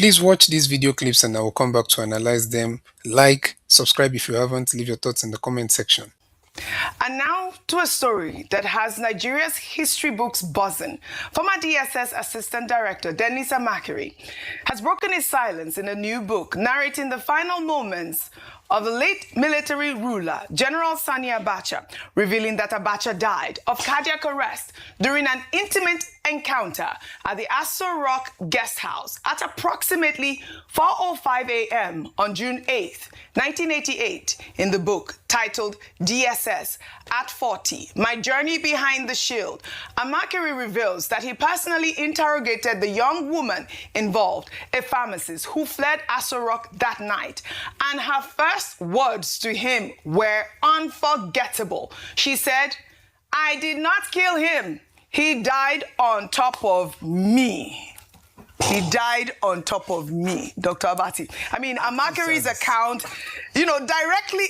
Please watch these video clips and I will come back to analyze them. Like, subscribe if you haven't, leave your thoughts in the comment section. And now to a story that has Nigeria's history books buzzing. Former DSS Assistant Director Dennis Amakere has broken his silence in a new book narrating the final moments of the late military ruler, General Sani Abacha, revealing that Abacha died of cardiac arrest during an intimate encounter at the Aso Rock Guest House at approximately 4:05 a.m. on June 8, 1988, in the book titled DSS at 40, My Journey Behind the Shield. Amakere reveals that he personally interrogated the young woman involved, a pharmacist who fled Aso Rock that night, and her first words to him were unforgettable. She said, "I did not kill him. He died on top of me." He died on top of me, Dr. Abati. I mean, Amakere's account, directly...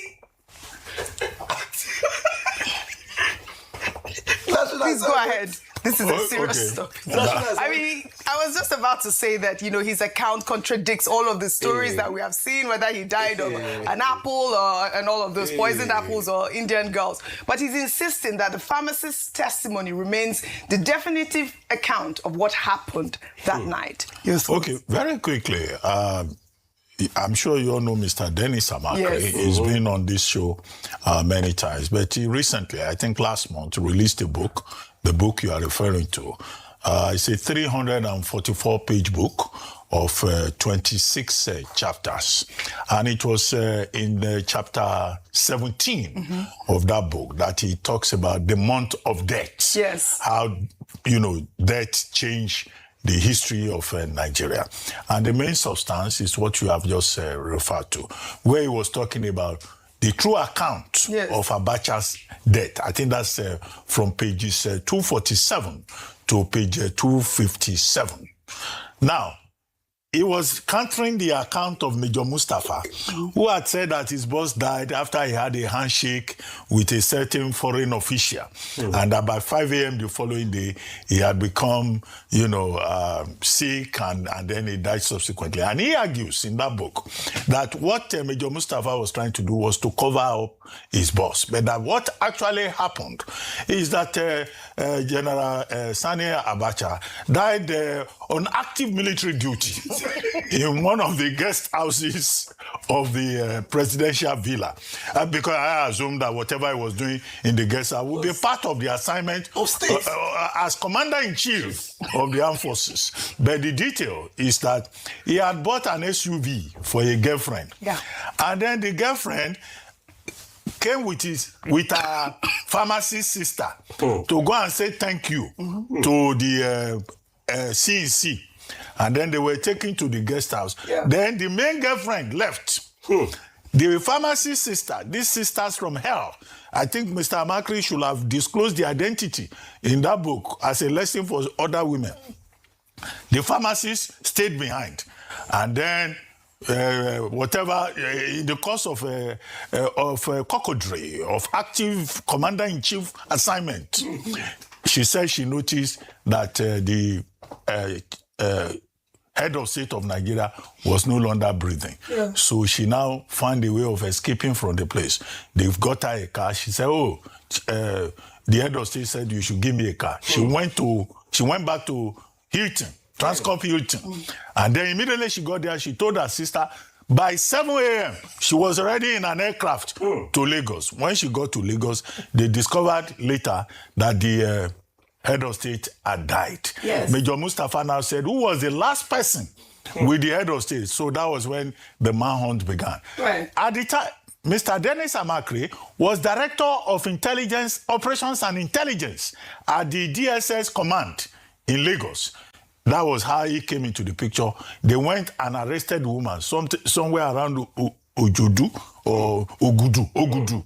Please go ahead. This is a serious stuff. I mean, I was just about to say that, his account contradicts all of the stories that we have seen, whether he died of an apple and all of those poisoned apples or Indian girls. But he's insisting that the pharmacist's testimony remains the definitive account of what happened that night. Yes. Okay, very quickly. I'm sure you all know Mr. Dennis Amakere. Yes. He's been on this show many times. But he recently, I think last month, released a book, the book you are referring to. It's a 344-page book of 26 chapters. And it was in chapter 17 of that book that he talks about the month of death. Yes. How, death changed the history of Nigeria. And the main substance is what you have just referred to, where he was talking about the true account of Abacha's death. I think that's from pages 247 to page 257. Now, he was countering the account of Major Mustafa, who had said that his boss died after he had a handshake with a certain foreign official. And that by 5 a.m. the following day, he had become, sick and then he died subsequently. And he argues in that book that what Major Mustafa was trying to do was to cover up his boss. But that what actually happened is that General Sani Abacha died on active military duty in one of the guest houses of the presidential villa. Because I assume that whatever he was doing in the guest house would be part of the assignment as commander-in-chief of the armed forces. But the detail is that he had bought an SUV for a girlfriend. Yeah. And then the girlfriend came with her pharmacy sister to go and say thank you to the CNC. And then they were taken to the guest house. Yeah. Then the main girlfriend left. The pharmacy sister, these sisters from hell, I think Mr. Amakere should have disclosed the identity in that book as a lesson for other women. The pharmacist stayed behind. And then in the course of cocodrie, of active commander-in-chief assignment, she said she noticed that the head of state of Nigeria was no longer breathing. Yeah. So she now found a way of escaping from the place. They've got her a car. She said, the head of state said, you should give me a car. She went back to Hilton, Transcorp Hilton. And then immediately she got there, she told her sister, by 7 a.m., she was already in an aircraft to Lagos. When she got to Lagos, they discovered later that the head of state had died. Yes. Major Mustafa now said, who was the last person with the head of state? So that was when the manhunt began. Right. At the time, Mr. Dennis Amakere was Director of Intelligence, Operations and Intelligence at the DSS Command in Lagos. That was how he came into the picture. They went and arrested a woman somewhere around Ojudu or Ogudu.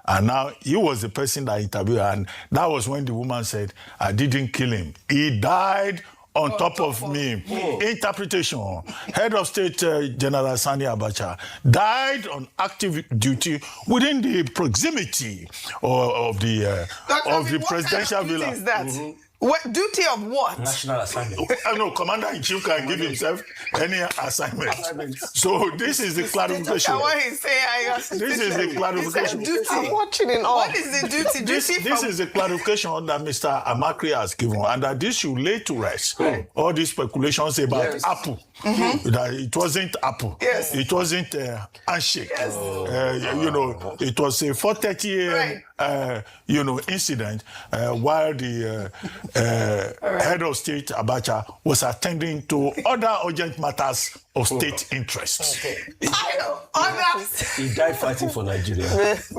And now he was the person that interviewed her. And that was when the woman said, I didn't kill him. He died on top of me. Interpretation. Head of State General Sani Abacha died on active duty within the proximity of the presidential villa. Is that? What duty of what? National assignment. No, Commander-in-Chief can give himself any assignment. So this is the clarification. What he's saying, This is the clarification. Duty. I'm watching it all. What is the duty? This is the clarification that Mr. Amakri has given, and that this should lay to rest all these speculations about Apple. That it wasn't Apple. Yes. It wasn't handshake. Yes. It was a 4:30 a.m. Incident while the head of state Abacha was attending to other urgent matters of state interest. I know. Others. He died fighting for Nigeria.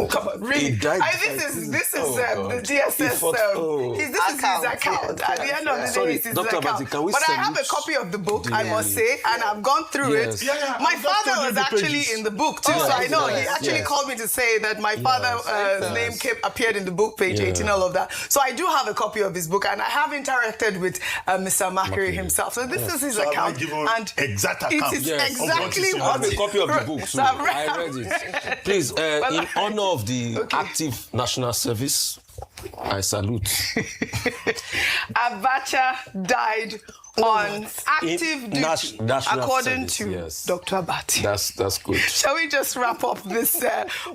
Come on, really? He died This is the DSS. He fought- this is his account. At the end of the day, Sorry, it's his Dr. account. Abati, can we But I have a salute copy of the book, I the- must say, and I've gone through Yes. it. Yeah, My I've just father told you was the actually pages. in the book too, so I know. He yes, actually yes. called me to say that my father's name appeared in the book, page 18, all of that. So I do have a copy of his book, and I have interacted with Mr. Makary himself. So this is his So have I account. given And exact it account is of what exactly is in I have what a copy of the book, So too. I've I read it. Please, in honor of the active national service, I salute. Abacha died on active duty, national according service, to yes. Dr. Abati. That's good. Shall we just wrap up this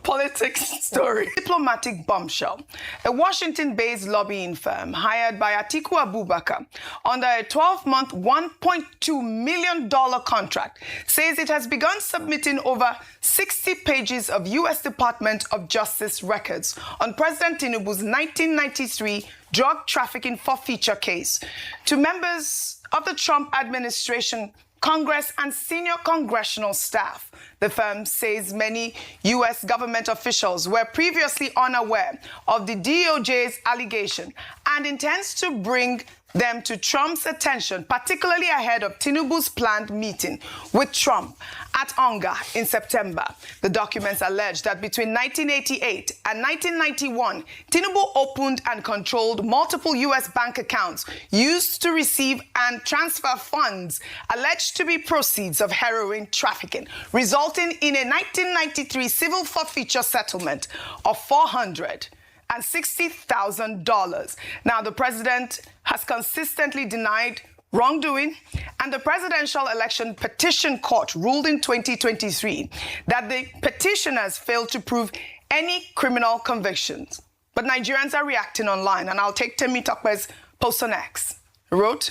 politics story? Diplomatic bombshell. A Washington-based lobbying firm hired by Atiku Abubakar under a 12-month, $1.2 million contract says it has begun submitting over 60 pages of U.S. Department of Justice records on President Tinubu's 1993 drug trafficking forfeiture case to members of the Trump administration, Congress, and senior congressional staff. The firm says many U.S. government officials were previously unaware of the DOJ's allegation and intends to bring them to Trump's attention, particularly ahead of Tinubu's planned meeting with Trump at Onga in September. The documents allege that between 1988 and 1991, Tinubu opened and controlled multiple U.S. bank accounts used to receive and transfer funds alleged to be proceeds of heroin trafficking, resulting in a 1993 civil forfeiture settlement of $460,000. Now, the president has consistently denied wrongdoing, and the Presidential Election Petition Court ruled in 2023 that the petitioners failed to prove any criminal convictions. But Nigerians are reacting online, and I'll take Temi Tokwe's post on X. He wrote,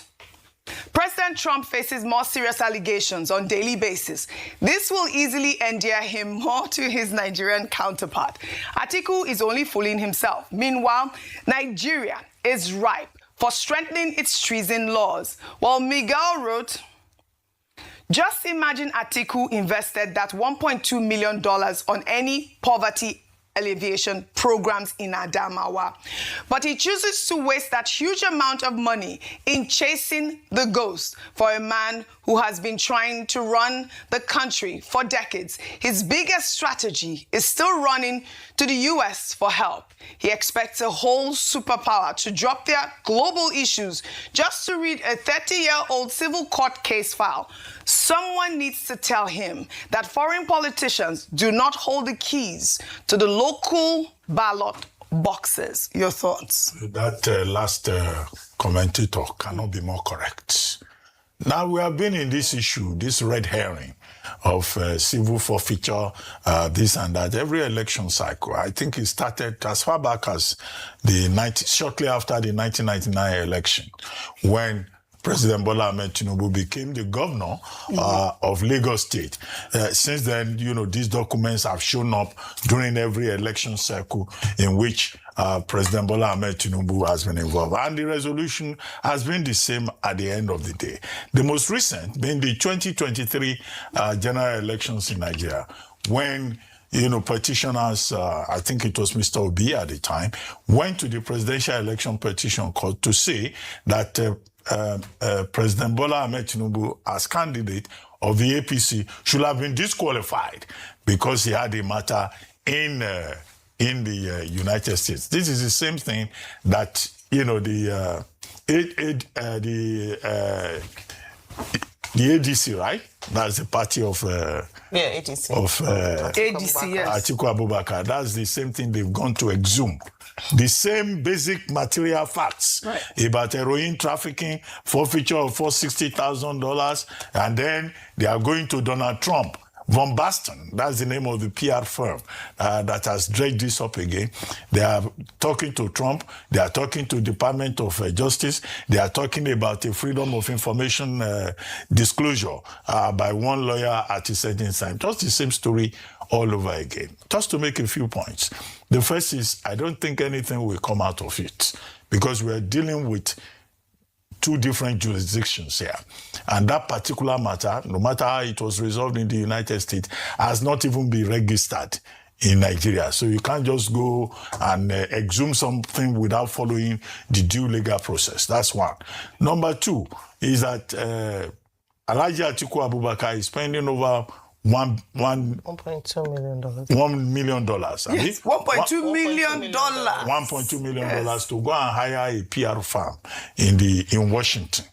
President Trump faces more serious allegations on a daily basis. This will easily endear him more to his Nigerian counterpart. Atiku is only fooling himself. Meanwhile, Nigeria is ripe for strengthening its treason laws. While Miguel wrote, just imagine Atiku invested that $1.2 million on any poverty alleviation programs in Adamawa. But he chooses to waste that huge amount of money in chasing the ghost for a man who has been trying to run the country for decades. His biggest strategy is still running to the US for help. He expects a whole superpower to drop their global issues just to read a 30-year-old civil court case file. Someone needs to tell him that foreign politicians do not hold the keys to the local ballot boxes. Your thoughts? That last commentator cannot be more correct. Now, we have been in this issue, this red herring of civil forfeiture, this and that, every election cycle. I think it started as far back as shortly after the 1999 election, when President Bola Tinubu became the governor of Lagos State. Since then, these documents have shown up during every election cycle in which President Bola Tinubu has been involved. And the resolution has been the same at the end of the day. The most recent being the 2023 general elections in Nigeria, when petitioners, I think it was Mr. Obi at the time, went to the Presidential Election Petition Court to say that President Bola Tinubu, as candidate of the APC, should have been disqualified because he had a matter in the United States. This is the same thing the ADC, right? That's the party of ADC. ADC, yes. Atiku Abubakar. That's the same thing they've gone to exhume. The same basic material facts about heroin trafficking, forfeiture of $460,000, and then they are going to Donald Trump. Von Basten, that's the name of the PR firm that has dragged this up again. They are talking to Trump. They are talking to Department of Justice. They are talking about a freedom of information disclosure by one lawyer at a certain time. Just the same story all over again. Just to make a few points. The first is, I don't think anything will come out of it because we're dealing with two different jurisdictions here. And that particular matter, no matter how it was resolved in the United States, has not even been registered in Nigeria. So you can't just go and exhume something without following the due legal process. That's one. Number two is that Alhaji Atiku Abubakar is spending over $1.2 million. $1 million. Yes, $1.2 million. $1.2 million to go and hire a PR firm in Washington.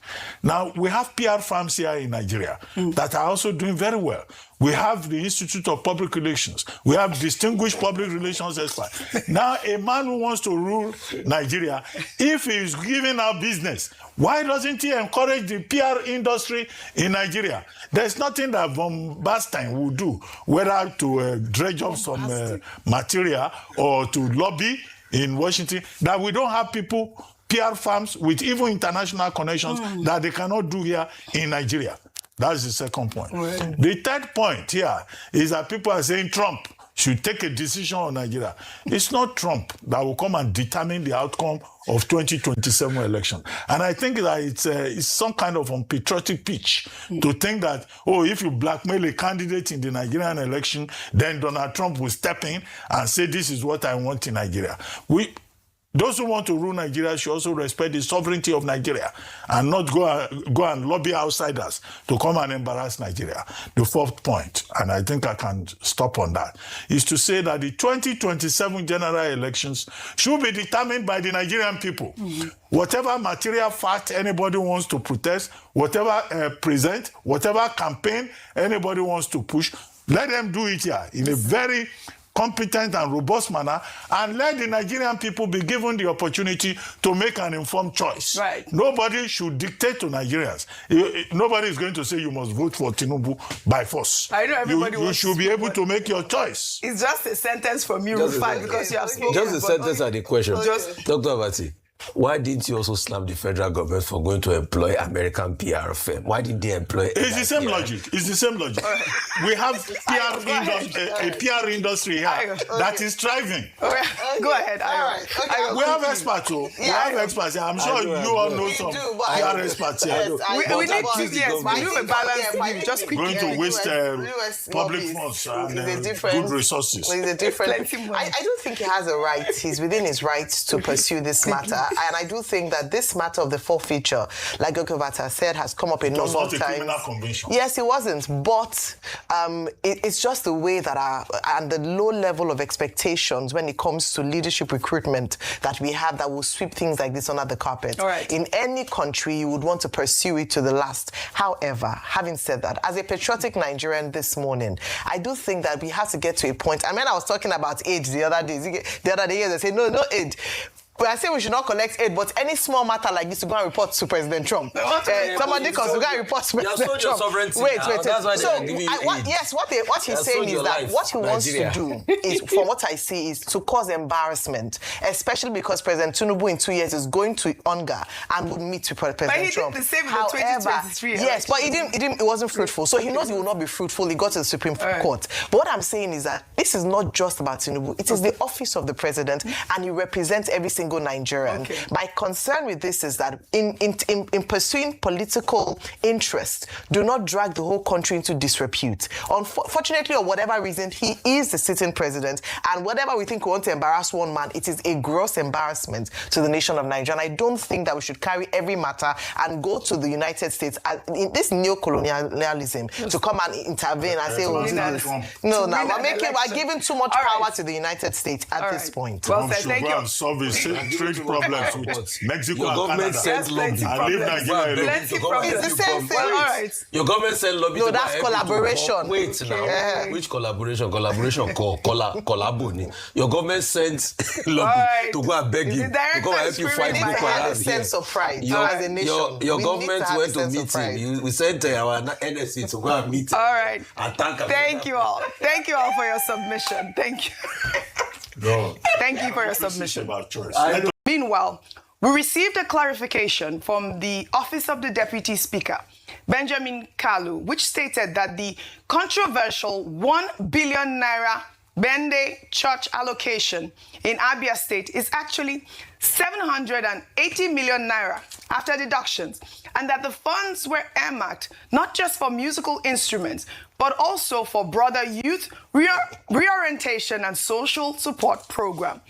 Now, we have PR firms here in Nigeria that are also doing very well. We have the Institute of Public Relations. We have distinguished public relations experts. Now, a man who wants to rule Nigeria, if he is giving out business, why doesn't he encourage the PR industry in Nigeria? There's nothing that Von Basten will do, whether to dredge up some material or to lobby in Washington, that we don't have people, PR firms with even international connections that they cannot do here in Nigeria. That's the second point. Right. The third point here is that people are saying Trump should take a decision on Nigeria. It's not Trump that will come and determine the outcome of 2027 election. And I think that it's some kind of unpatriotic pitch to think that, oh, if you blackmail a candidate in the Nigerian election, then Donald Trump will step in and say, this is what I want in Nigeria. Those who want to rule Nigeria should also respect the sovereignty of Nigeria and not go and lobby outsiders to come and embarrass Nigeria. The fourth point, and I think I can stop on that, is to say that the 2027 general elections should be determined by the Nigerian people. Whatever material fact anybody wants to protest, whatever present, whatever campaign anybody wants to push, let them do it here in a very competent and robust manner, and let the Nigerian people be given the opportunity to make an informed choice. Right. Nobody should dictate to Nigerians. Nobody is going to say you must vote for Tinubu by force. I know everybody You should be able to make your choice. It's just a sentence from you, Rufai, because you have spoken. Just a sentence and a question. Dr. Abati, why didn't you also slam the federal government for going to employ American PR firm? Why didn't they employ? It's the same logic. It's the same logic. We have a PR industry here that is thriving. Go ahead. We have experts too. We have experts here. I'm sure you all know some PR experts here. We need to, yes, we do a balance. Just quickly. Going to waste public funds and good resources. I don't think he has a right. He's within his rights to pursue this matter. And I do think that this matter of the forfeiture, like Dr. Abati said, has come up a number of times. It was not a criminal convention. Yes, it wasn't. But it's just the way that and the low level of expectations when it comes to leadership recruitment that we have that will sweep things like this under the carpet. All right. In any country, you would want to pursue it to the last. However, having said that, as a patriotic Nigerian this morning, I do think that we have to get to a point. I mean, I was talking about aid the other day. They say, no aid. But I say we should not collect aid, but any small matter like this, to go and report to President Trump. Somebody comes to go and report to President Trump. Wait. That's why so, what he's saying is that what he wants to do is, from what I see, is to cause embarrassment, especially because President Tinubu in 2 years is going to UNGA and would meet with President Trump. But he did the same in 2023. Yes, but it wasn't fruitful. So he knows he will not be fruitful. He got to the Supreme Court. But what I'm saying is that this is not just about Tinubu. It is the office of the president, and he represents every single Nigerian. Okay. My concern with this is that in pursuing political interest, do not drag the whole country into disrepute. Unfortunately, or whatever reason, he is the sitting president, and whatever we think we want to embarrass one man, it is a gross embarrassment to the nation of Nigeria. And I don't think that we should carry every matter and go to the United States in this neo-colonialism to come and intervene and say, we're giving too much power to the United States at this point. Well said, thank you. strange problems with Mexico your and government Canada. sent lobby. I leave Nigeria alone. Plenty problems. It's the same thing. Well, all right. Your government sent lobby. No, to that's buy everything. collaboration. Wait now. Which collaboration? Collabo. Your government sent lobby to go and beg Is you the director to go and help you fight We need to Boko have a Haram sense here. of pride Your, as a nation. your We need government have went a to sense of pride. meeting. We sent our NSC to go and meet. All right. And thank Thank you all. Thank you all for your submission. Thank you. No. Thank you for your This is submission. about choice. Meanwhile, we received a clarification from the Office of the Deputy Speaker, Benjamin Kalu, which stated that the controversial 1 billion naira Bende church allocation in Abia State is actually 780 million naira after deductions, and that the funds were earmarked not just for musical instruments, but also for broader youth reorientation and social support program,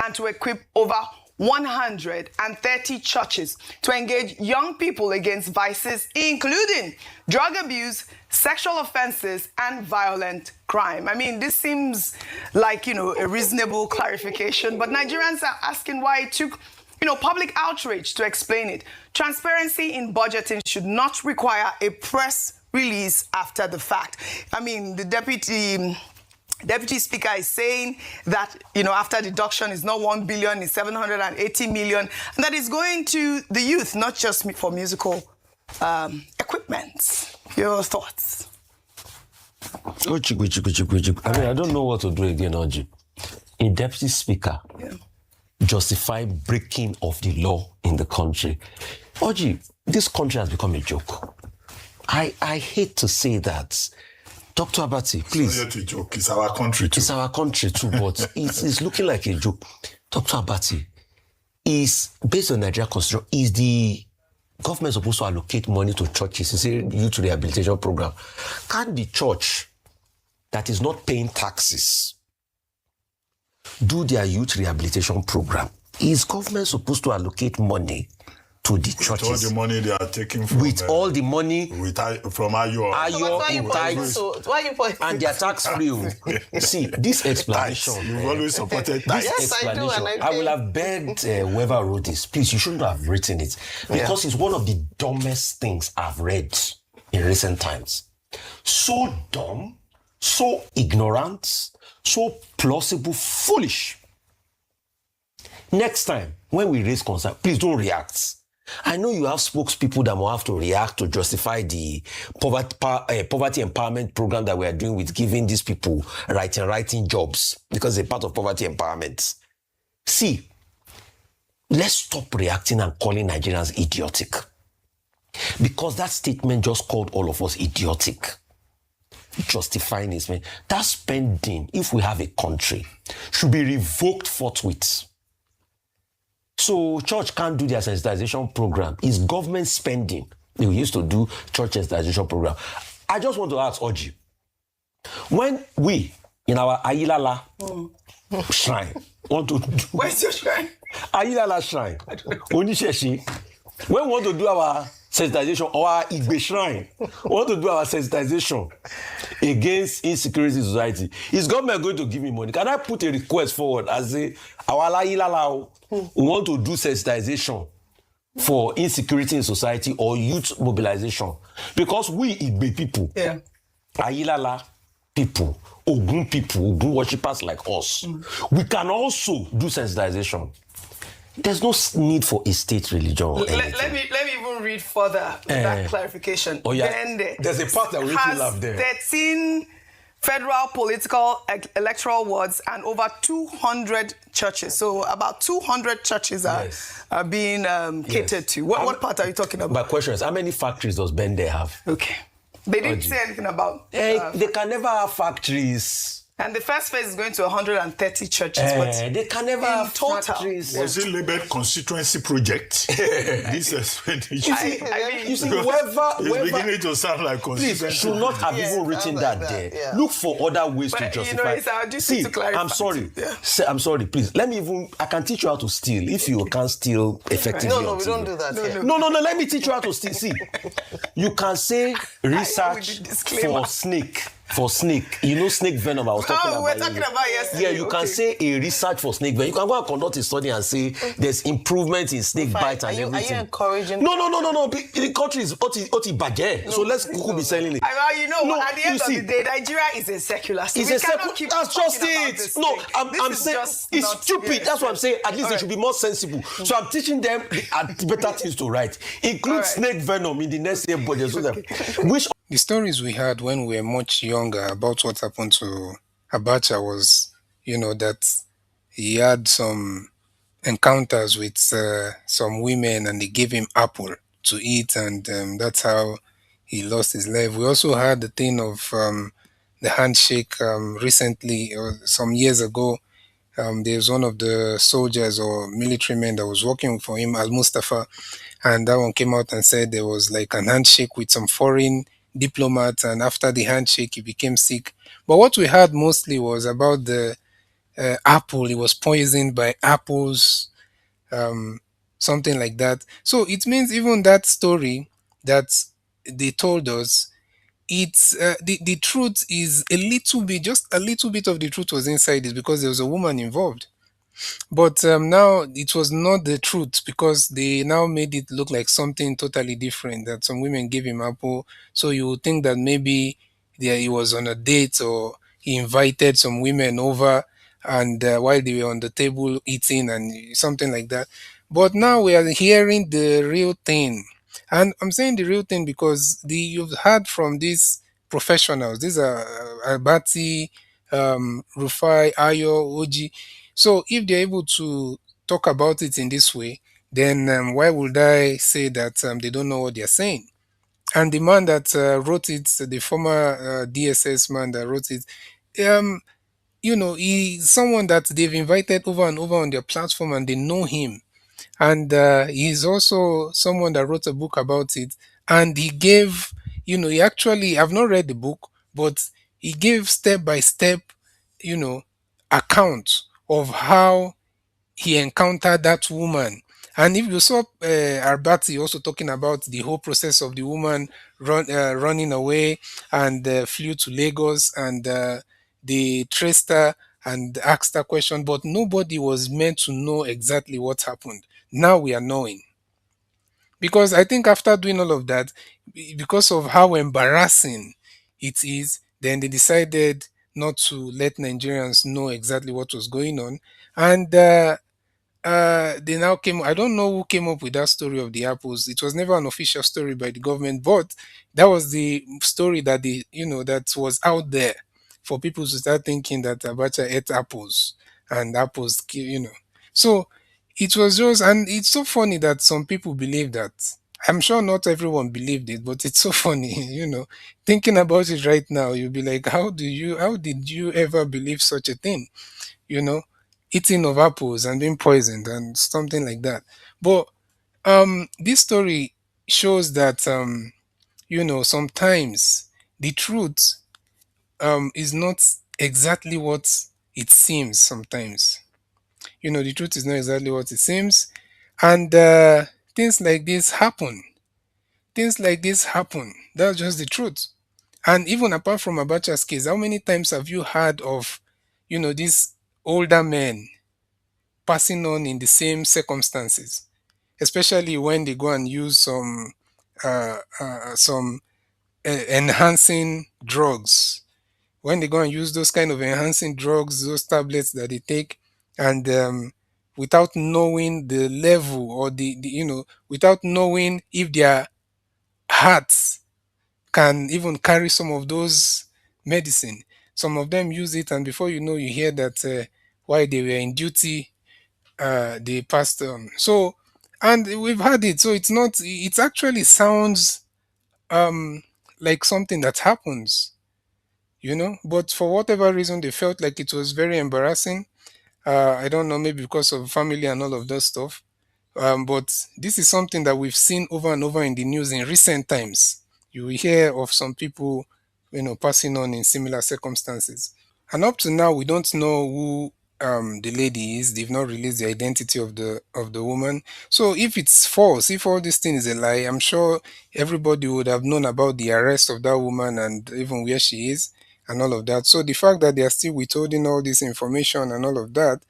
and to equip over 130 churches to engage young people against vices, including drug abuse, sexual offenses, and violent crime. I mean, this seems like, a reasonable clarification, but Nigerians are asking why it took, public outrage to explain it. Transparency in budgeting should not require a press release after the fact. I mean, the Deputy Speaker is saying that, after deduction, it's not 1 billion, it's 780 million, and that is going to the youth, not just for musical equipment. Your thoughts? I mean, I don't know what to do again, Oji. A Deputy Speaker justify breaking of the law in the country. Oji, this country has become a joke. I hate to say that. Dr. Abati, please. It's not yet a joke. It's our country too. It's our country too, but it's looking like a joke. Dr. Abati, is based on Nigeria Constitution, is the government supposed to allocate money to churches? It's a youth rehabilitation program. Can the church that is not paying taxes do their youth rehabilitation program? Is government supposed to allocate money to the churches? With all the money they are taking from all the money from Ayo. And their tax free. See, this explanation. You've always supported tax. Yes, I do, and I will have begged whoever wrote this, please, you shouldn't have written it, because it's one of the dumbest things I've read in recent times. So dumb, so ignorant, so plausible, foolish. Next time, when we raise concern, please don't react. I know you have spokespeople that will have to react to justify the poverty empowerment program that we are doing with giving these people writing jobs, because they're part of poverty empowerment. See, let's stop reacting and calling Nigerians idiotic, because that statement just called all of us idiotic. Justifying this, man. That spending, if we have a country, should be revoked forthwith. So church can't do their sensitization program. It's government spending. They used to do church sensitization program. I just want to ask Oji, when we, in our Ayilala shrine, want to do... Where's your shrine? Ayilala shrine. Onisheshi. When we want to do our sensitization, or our Igbe shrine, we want to do our sensitization against insecurity in society, is government going to give me money? Can I put a request forward and say, our Ayilala, we want to do sensitization for insecurity in society or youth mobilization? Because we Igbe people, Ayilala people, Ogun worshippers like us, we can also do sensitization. There's no need for a state religion or let me even read further with that clarification. Oh yeah, there's a part that we really love there. 13 federal political electoral wards and over 200 churches. So about 200 churches are being catered to. What part are you talking about? My question is, how many factories does Bende have? Okay. They didn't say anything about... they can never have factories. And the first phase is going to 130 churches. But they can never have factories. Was it labeled constituency project? This expenditure. You see, whoever it's beginning to sound like constituency. Please, should not have even written that there. Yeah. Look for other ways to justify. It's our duty to clarify. I'm sorry. I'm sorry, please. I can teach you how to steal if you can't steal effectively. No, we don't do that. No, let me teach you how to steal. See, you can say research for snake for snake. You know snake venom I was talking about. We're talking about yesterday. Yeah, you can say a research for snake venom. You can go and conduct a study and say there's improvement in snake bite and everything. Are you encouraging? No. The country is oti budget. So let's be selling it. You know, at the end of the day, Nigeria is a secular state. It's a secular. That's just it. No, I'm saying it's stupid. That's what I'm saying. At least they should be more sensible. So I'm teaching them the better things to write. Include snake venom in the next year budget. So that which The stories we had when we were much younger about what happened to Abacha was, that he had some encounters with some women and they gave him apple to eat, and that's how he lost his life. We also had the thing of the handshake recently, or some years ago. There's one of the soldiers or military men that was working for him, Al Mustafa, and that one came out and said there was like an handshake with some foreign diplomat, and after the handshake, he became sick. But what we heard mostly was about the apple. He was poisoned by apples, um, something like that. So it means even that story that they told us, it's the truth is a little bit, just a little bit of the truth was inside it because there was a woman involved. But now it was not the truth because they now made it look like something totally different. That some women gave him apple, so you would think that maybe he was on a date or he invited some women over, and while they were on the table eating and something like that. But now we are hearing the real thing, and I'm saying the real thing because you've heard from these professionals. These are Abati, Rufai, Ayo, Oji. So if they're able to talk about it in this way, then why would I say that they don't know what they're saying? And the man that wrote it, the former DSS man that wrote it, um, he's someone that they've invited over and over on their platform and they know him. And he's also someone that wrote a book about it. And he gave, he actually, I've not read the book, but he gave step by step, you know, account of how he encountered that woman. And if you saw Arbati also talking about the whole process of the woman running away and flew to Lagos, and they traced her and asked her question, but nobody was meant to know exactly what happened. Now we are knowing. Because I think after doing all of that, because of how embarrassing it is, then they decided not to let Nigerians know exactly what was going on. And they now came, I don't know who came up with that story of the apples. It was never an official story by the government, but that was the story that that was out there for people to start thinking that Abacha ate apples and apples so it was just, and it's so funny that some people believe that. I'm sure not everyone believed it, but it's so funny, thinking about it right now, you'll be like, how did you ever believe such a thing? you know, Eating of apples and being poisoned and something like that. But this story shows that sometimes the truth is not exactly what it seems sometimes. The truth is not exactly what it seems. And things like this happen. Things like this happen. That's just the truth. And even apart from Abacha's case, how many times have you heard of, these older men passing on in the same circumstances, especially when they go and use some enhancing drugs. When they go and use those kind of enhancing drugs, those tablets that they take, and without knowing the level or without knowing if their hearts can even carry some of those medicine. Some of them use it, and before you know, you hear that while they were in duty, they passed on. So, and we've had it. So it's not. It actually sounds um like something that happens, But for whatever reason, they felt like it was very embarrassing. I don't know, maybe because of family and all of that stuff. But this is something that we've seen over and over in the news in recent times. You will hear of some people, passing on in similar circumstances. And up to now, we don't know who the lady is. They've not released the identity of the woman. So if it's false, if all this thing is a lie, I'm sure everybody would have known about the arrest of that woman and even where she is. and all of that. So the fact that they are still withholding all this information and all of that,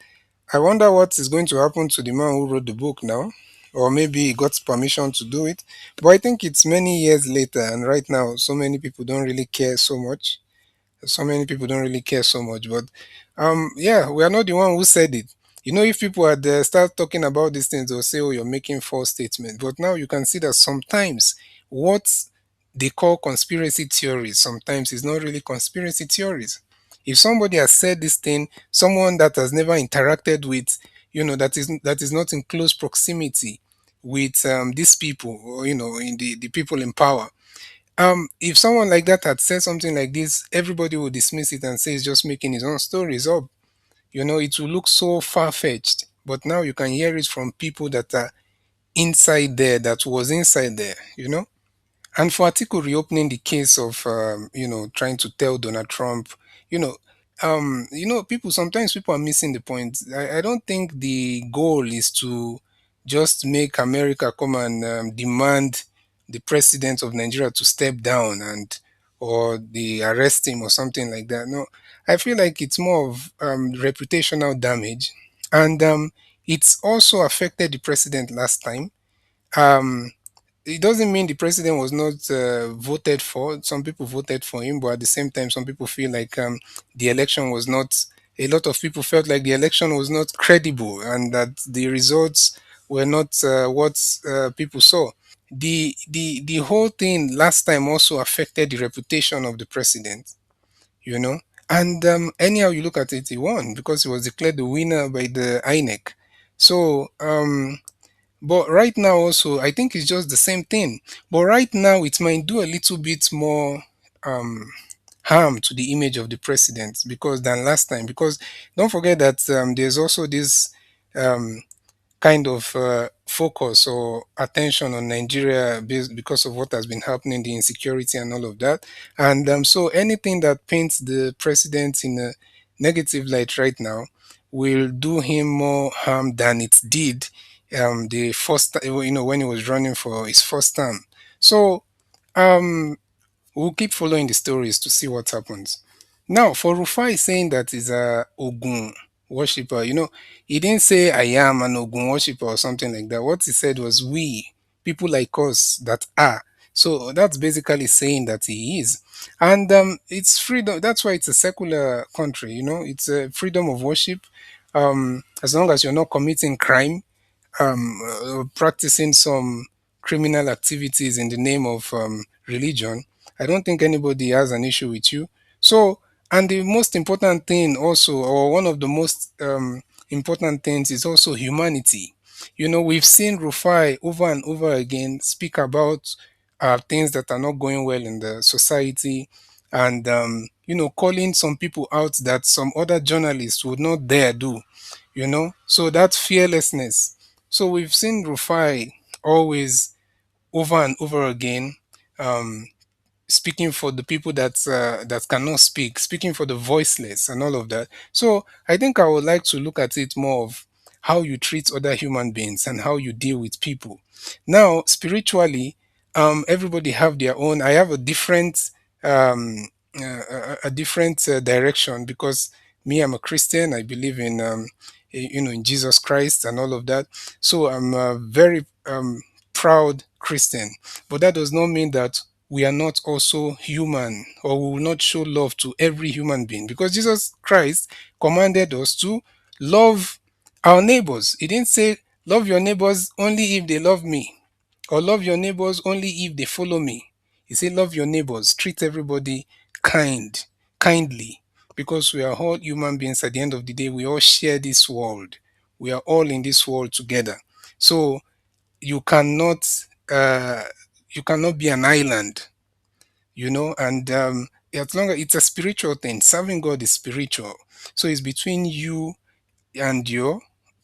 I wonder what is going to happen to the man who wrote the book now. Or maybe he got permission to do it. But I think it's many years later, and right now, so many people don't really care so much. So many people don't really care so much. But yeah, we are not the one who said it. If people had start talking about these things, they'll say, "Oh, you're making false statements." But now you can see that sometimes what they call conspiracy theories sometimes is not really conspiracy theories. If somebody has said this thing, someone that has never interacted with, that is not in close proximity with these people, or in the people in power, if someone like that had said something like this, everybody would dismiss it and say he's just making his own stories up. It will look so far-fetched, but now you can hear it from people that are inside there, that was inside there. And for Atiku reopening the case of, trying to tell Donald Trump, you know, people, sometimes people are missing the point. I don't think the goal is to just make America come and demand the president of Nigeria to step down or the arrest him or something like that. No, I feel like it's more of reputational damage, and it's also affected the president last time. Um, it doesn't mean the president was not voted for. Some people voted for him, but at the same time, some people feel like the election was not. A lot of people felt like the election was not credible and that the results were not what people saw. The whole thing last time also affected the reputation of the president. You know, and anyhow you look at it, he won because he was declared the winner by the INEC. So but right now also, I think it's just the same thing. But right now, it might do a little bit more um, harm to the image of the president because than last time. Because don't forget that there's also this um, kind of focus or attention on Nigeria because of what has been happening, the insecurity and all of that. And so anything that paints the president in a negative light right now will do him more harm than it did the first, when he was running for his first term. So um, we'll keep following the stories to see what happens. Now, for Rufai saying that he's a Ogun worshipper, he didn't say I am an Ogun worshipper or something like that. What he said was we, people like us that are. So that's basically saying that he is. And it's freedom. That's why it's a secular country, it's a freedom of worship. As long as you're not committing crime, practicing some criminal activities in the name of religion, I don't think anybody has an issue with you. So, and the most important thing also, or one of the most important things, is also humanity. We've seen Rufai over and over again speak about things that are not going well in the society, and calling some people out that some other journalists would not dare do. So that fearlessness. So we've seen Rufai always over and over again um, speaking for the people that cannot speak, speaking for the voiceless and all of that. So I think I would like to look at it more of how you treat other human beings and how you deal with people. Now, spiritually, everybody have their own. I have a different a different direction because me, I'm a Christian. I believe in in Jesus Christ and all of that. So I'm a very proud Christian, but that does not mean that we are not also human or we will not show love to every human being because Jesus Christ commanded us to love our neighbors. He didn't say love your neighbors only if they love me or love your neighbors only if they follow me. He said love your neighbors, treat everybody kindly because we are all human beings. At the end of the day, we all share this world. We are all in this world together. So you cannot uh, you cannot be an island, and as long as it's a spiritual thing, serving God is spiritual. So it's between you and your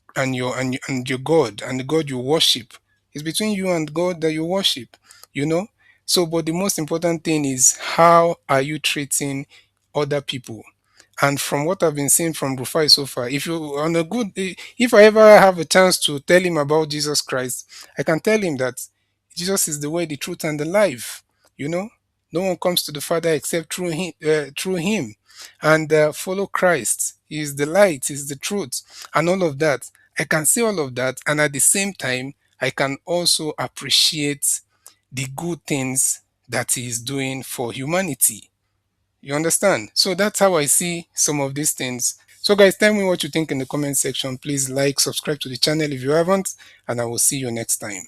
God and the God you worship. It's between you and God that you worship, you know. So, but the most important thing is how are you treating other people? And from what I've been seeing from Rufai so far, if I ever have a chance to tell him about Jesus Christ, I can tell him that Jesus is the way, the truth, and the life. You know, No one comes to the Father except through him. And follow Christ. He is the light, he is the truth, and all of that. I can say all of that, and at the same time, I can also appreciate the good things that he is doing for humanity. You understand? So that's how I see some of these things. So guys, tell me what you think in the comment section. Please like, subscribe to the channel if you haven't, and I will see you next time.